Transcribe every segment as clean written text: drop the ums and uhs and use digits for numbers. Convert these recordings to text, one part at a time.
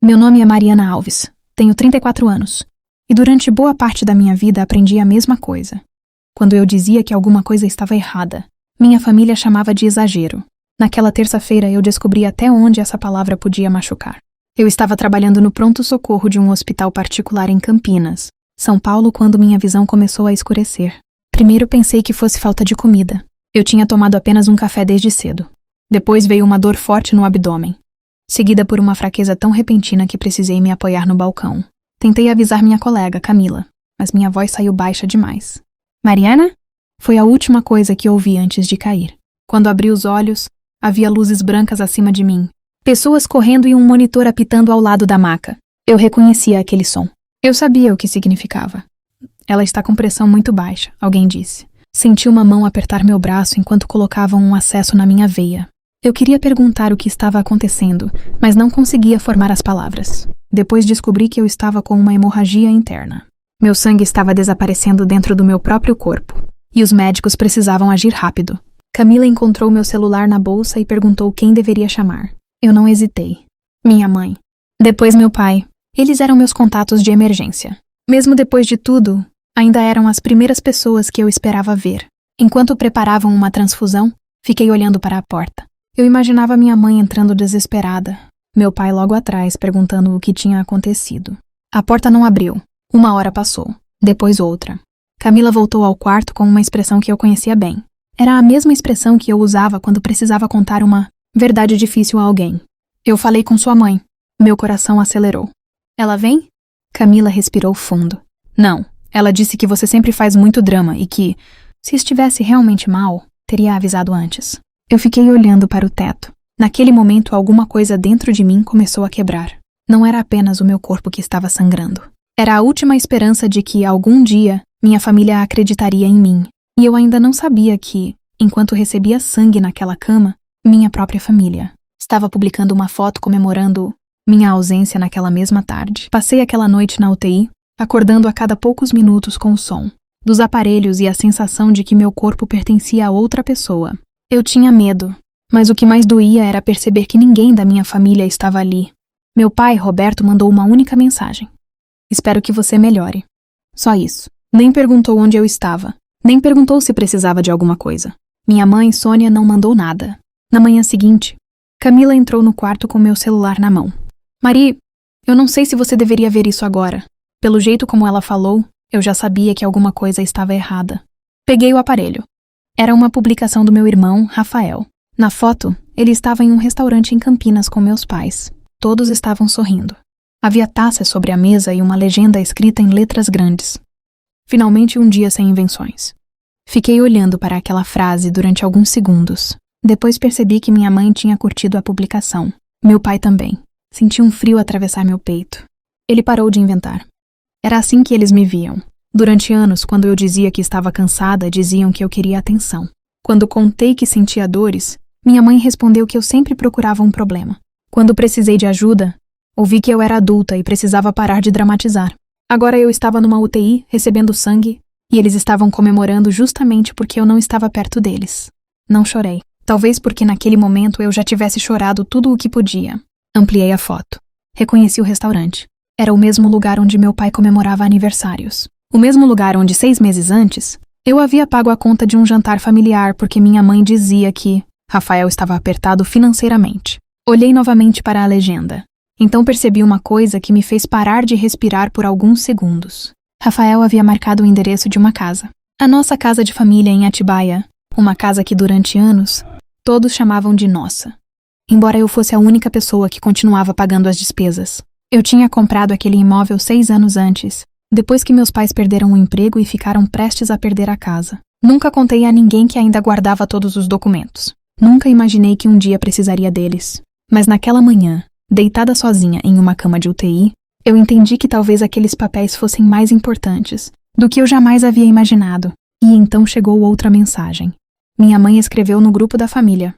Meu nome é Mariana Alves, tenho 34 anos, e durante boa parte da minha vida aprendi a mesma coisa. Quando eu dizia que alguma coisa estava errada, minha família chamava de exagero. Naquela terça-feira eu descobri até onde essa palavra podia machucar. Eu estava trabalhando no pronto-socorro de um hospital particular em Campinas, São Paulo, quando minha visão começou a escurecer. Primeiro pensei que fosse falta de comida. Eu tinha tomado apenas um café desde cedo. Depois veio uma dor forte no abdômen, seguida por uma fraqueza tão repentina que precisei me apoiar no balcão. Tentei avisar minha colega, Camila, mas minha voz saiu baixa demais. Mariana? Foi a última coisa que ouvi antes de cair. Quando abri os olhos, havia luzes brancas acima de mim, pessoas correndo e um monitor apitando ao lado da maca. Eu reconhecia aquele som. Eu sabia o que significava. Ela está com pressão muito baixa, alguém disse. Senti uma mão apertar meu braço enquanto colocavam um acesso na minha veia. Eu queria perguntar o que estava acontecendo, mas não conseguia formar as palavras. Depois descobri que eu estava com uma hemorragia interna. Meu sangue estava desaparecendo dentro do meu próprio corpo, e os médicos precisavam agir rápido. Camila encontrou meu celular na bolsa e perguntou quem deveria chamar. Eu não hesitei. Minha mãe. Depois meu pai. Eles eram meus contatos de emergência. Mesmo depois de tudo, ainda eram as primeiras pessoas que eu esperava ver. Enquanto preparavam uma transfusão, fiquei olhando para a porta. Eu imaginava minha mãe entrando desesperada, meu pai logo atrás perguntando o que tinha acontecido. A porta não abriu. Uma hora passou, depois outra. Camila voltou ao quarto com uma expressão que eu conhecia bem. Era a mesma expressão que eu usava quando precisava contar uma verdade difícil a alguém. Eu falei com sua mãe. Meu coração acelerou. Ela vem? Camila respirou fundo. Não, ela disse que você sempre faz muito drama e que, se estivesse realmente mal, teria avisado antes. Eu fiquei olhando para o teto. Naquele momento, alguma coisa dentro de mim começou a quebrar. Não era apenas o meu corpo que estava sangrando. Era a última esperança de que, algum dia, minha família acreditaria em mim. E eu ainda não sabia que, enquanto recebia sangue naquela cama, minha própria família estava publicando uma foto comemorando minha ausência naquela mesma tarde. Passei aquela noite na UTI, acordando a cada poucos minutos com o som dos aparelhos e a sensação de que meu corpo pertencia a outra pessoa. Eu tinha medo, mas o que mais doía era perceber que ninguém da minha família estava ali. Meu pai, Roberto, mandou uma única mensagem. Espero que você melhore. Só isso. Nem perguntou onde eu estava. Nem perguntou se precisava de alguma coisa. Minha mãe, Sônia, não mandou nada. Na manhã seguinte, Camila entrou no quarto com meu celular na mão. Mari, eu não sei se você deveria ver isso agora. Pelo jeito como ela falou, eu já sabia que alguma coisa estava errada. Peguei o aparelho. Era uma publicação do meu irmão, Rafael. Na foto, ele estava em um restaurante em Campinas com meus pais. Todos estavam sorrindo. Havia taças sobre a mesa e uma legenda escrita em letras grandes. Finalmente um dia sem invenções. Fiquei olhando para aquela frase durante alguns segundos. Depois percebi que minha mãe tinha curtido a publicação. Meu pai também. Senti um frio atravessar meu peito. Ele parou de inventar. Era assim que eles me viam. Durante anos, quando eu dizia que estava cansada, diziam que eu queria atenção. Quando contei que sentia dores, minha mãe respondeu que eu sempre procurava um problema. Quando precisei de ajuda, ouvi que eu era adulta e precisava parar de dramatizar. Agora eu estava numa UTI, recebendo sangue, e eles estavam comemorando justamente porque eu não estava perto deles. Não chorei. Talvez porque naquele momento eu já tivesse chorado tudo o que podia. Ampliei a foto. Reconheci o restaurante. Era o mesmo lugar onde meu pai comemorava aniversários. O mesmo lugar onde 6 meses antes, eu havia pago a conta de um jantar familiar porque minha mãe dizia que Rafael estava apertado financeiramente. Olhei novamente para a legenda. Então percebi uma coisa que me fez parar de respirar por alguns segundos. Rafael havia marcado o endereço de uma casa. A nossa casa de família em Atibaia, uma casa que durante anos, todos chamavam de nossa. Embora eu fosse a única pessoa que continuava pagando as despesas. Eu tinha comprado aquele imóvel 6 anos antes, depois que meus pais perderam o emprego e ficaram prestes a perder a casa. Nunca contei a ninguém que ainda guardava todos os documentos. Nunca imaginei que um dia precisaria deles. Mas naquela manhã, deitada sozinha em uma cama de UTI, eu entendi que talvez aqueles papéis fossem mais importantes do que eu jamais havia imaginado. E então chegou outra mensagem. Minha mãe escreveu no grupo da família.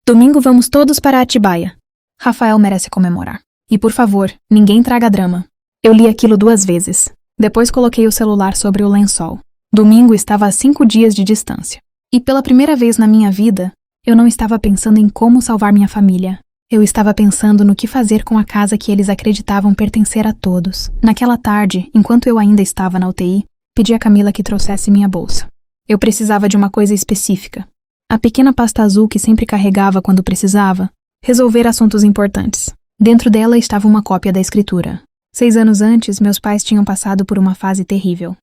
Domingo vamos todos para Atibaia. Rafael merece comemorar. E por favor, ninguém traga drama. Eu li aquilo 2 vezes. Depois coloquei o celular sobre o lençol. Domingo estava a 5 dias de distância. E pela primeira vez na minha vida, eu não estava pensando em como salvar minha família. Eu estava pensando no que fazer com a casa que eles acreditavam pertencer a todos. Naquela tarde, enquanto eu ainda estava na UTI, pedi a Camila que trouxesse minha bolsa. Eu precisava de uma coisa específica. A pequena pasta azul que sempre carregava quando precisava. Resolver assuntos importantes. Dentro dela estava uma cópia da escritura. 6 anos antes, meus pais tinham passado por uma fase terrível.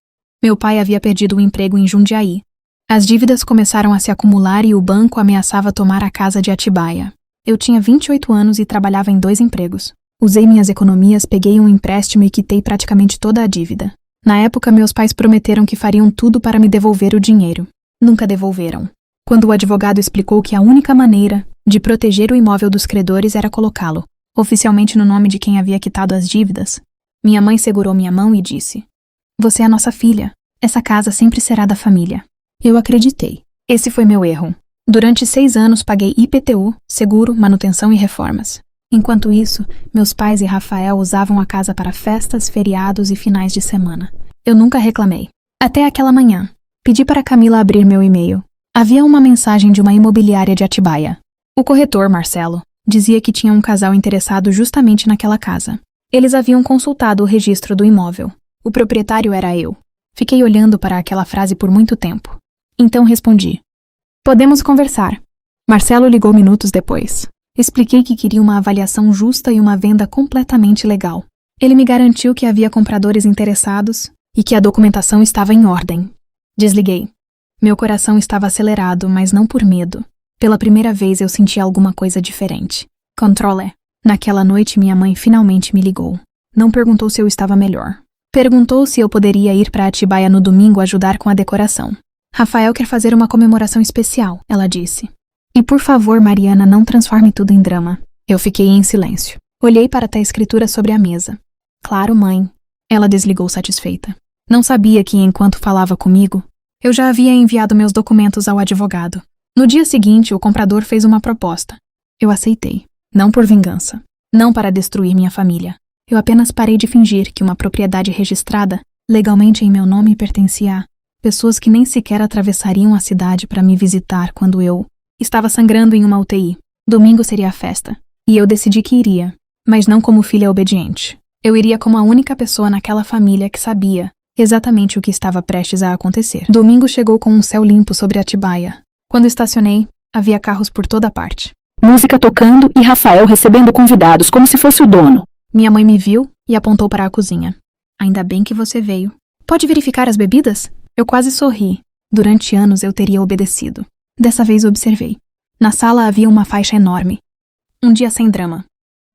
Meu pai havia perdido o emprego em Jundiaí. As dívidas começaram a se acumular e o banco ameaçava tomar a casa de Atibaia. Eu tinha 28 anos e trabalhava em 2 empregos. Usei minhas economias, peguei um empréstimo e quitei praticamente toda a dívida. Na época, meus pais prometeram que fariam tudo para me devolver o dinheiro. Nunca devolveram. Quando o advogado explicou que a única maneira de proteger o imóvel dos credores era colocá-lo oficialmente no nome de quem havia quitado as dívidas, minha mãe segurou minha mão e disse: "Você é a nossa filha. Essa casa sempre será da família." Eu acreditei. Esse foi meu erro. Durante 6 anos paguei IPTU, seguro, manutenção e reformas. Enquanto isso, meus pais e Rafael usavam a casa para festas, feriados e finais de semana. Eu nunca reclamei. Até aquela manhã. Pedi para Camila abrir meu e-mail. Havia uma mensagem de uma imobiliária de Atibaia. O corretor, Marcelo, dizia que tinha um casal interessado justamente naquela casa. Eles haviam consultado o registro do imóvel. O proprietário era eu. Fiquei olhando para aquela frase por muito tempo. Então respondi: "Podemos conversar." Marcelo ligou minutos depois. Expliquei que queria uma avaliação justa e uma venda completamente legal. Ele me garantiu que havia compradores interessados e que a documentação estava em ordem. Desliguei. Meu coração estava acelerado, mas não por medo. Pela primeira vez eu senti alguma coisa diferente. Controle. Naquela noite minha mãe finalmente me ligou. Não perguntou se eu estava melhor. Perguntou se eu poderia ir para Atibaia no domingo ajudar com a decoração. "Rafael quer fazer uma comemoração especial", ela disse. "E por favor, Mariana, não transforme tudo em drama." Eu fiquei em silêncio. Olhei para a escritura sobre a mesa. "Claro, mãe." Ela desligou satisfeita. Não sabia que, enquanto falava comigo, eu já havia enviado meus documentos ao advogado. No dia seguinte, o comprador fez uma proposta. Eu aceitei. Não por vingança. Não para destruir minha família. Eu apenas parei de fingir que uma propriedade registrada, legalmente em meu nome, pertencia a pessoas que nem sequer atravessariam a cidade para me visitar quando eu estava sangrando em uma UTI. Domingo seria a festa. E eu decidi que iria, mas não como filha obediente. Eu iria como a única pessoa naquela família que sabia exatamente o que estava prestes a acontecer. Domingo chegou com um céu limpo sobre Atibaia. Quando estacionei, havia carros por toda parte. Música tocando e Rafael recebendo convidados como se fosse o dono. Minha mãe me viu e apontou para a cozinha. "Ainda bem que você veio. Pode verificar as bebidas?" Eu quase sorri. Durante anos eu teria obedecido. Dessa vez observei. Na sala havia uma faixa enorme. "Um dia sem drama."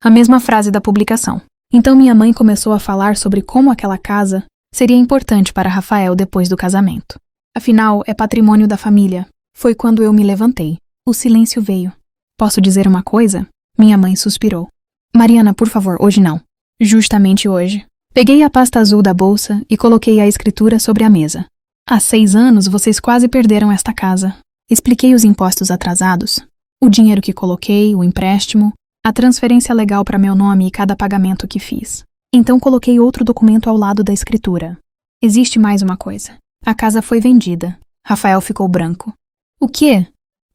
A mesma frase da publicação. Então minha mãe começou a falar sobre como aquela casa seria importante para Rafael depois do casamento. Afinal, é patrimônio da família. Foi quando eu me levantei. O silêncio veio. "Posso dizer uma coisa?" Minha mãe suspirou. "Mariana, por favor, hoje não." Justamente hoje. Peguei a pasta azul da bolsa e coloquei a escritura sobre a mesa. "Há 6 anos vocês quase perderam esta casa." Expliquei os impostos atrasados, o dinheiro que coloquei, o empréstimo, a transferência legal para meu nome e cada pagamento que fiz. Então coloquei outro documento ao lado da escritura. "Existe mais uma coisa. A casa foi vendida." Rafael ficou branco. "O quê?"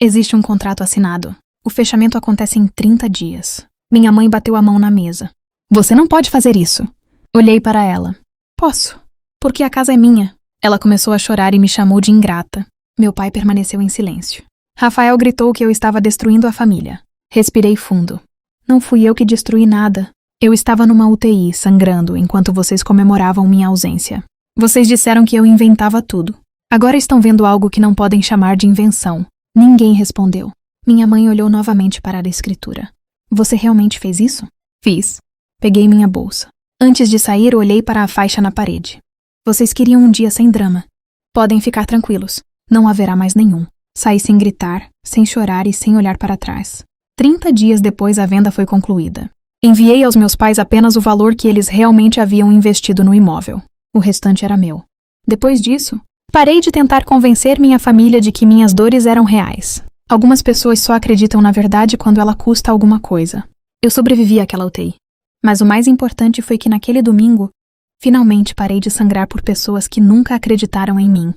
"Existe um contrato assinado. O fechamento acontece em 30 dias." Minha mãe bateu a mão na mesa. "Você não pode fazer isso." Olhei para ela. "Posso, porque a casa é minha." Ela começou a chorar e me chamou de ingrata. Meu pai permaneceu em silêncio. Rafael gritou que eu estava destruindo a família. Respirei fundo. "Não fui eu que destruí nada. Eu estava numa UTI, sangrando, enquanto vocês comemoravam minha ausência. Vocês disseram que eu inventava tudo. Agora estão vendo algo que não podem chamar de invenção." Ninguém respondeu. Minha mãe olhou novamente para a escritura. "Você realmente fez isso?" "Fiz." Peguei minha bolsa. Antes de sair, olhei para a faixa na parede. "Vocês queriam um dia sem drama. Podem ficar tranquilos. Não haverá mais nenhum." Saí sem gritar, sem chorar e sem olhar para trás. 30 dias depois a venda foi concluída. Enviei aos meus pais apenas o valor que eles realmente haviam investido no imóvel. O restante era meu. Depois disso, parei de tentar convencer minha família de que minhas dores eram reais. Algumas pessoas só acreditam na verdade quando ela custa alguma coisa. Eu sobrevivi àquela UTI. Mas o mais importante foi que naquele domingo, finalmente parei de sangrar por pessoas que nunca acreditaram em mim.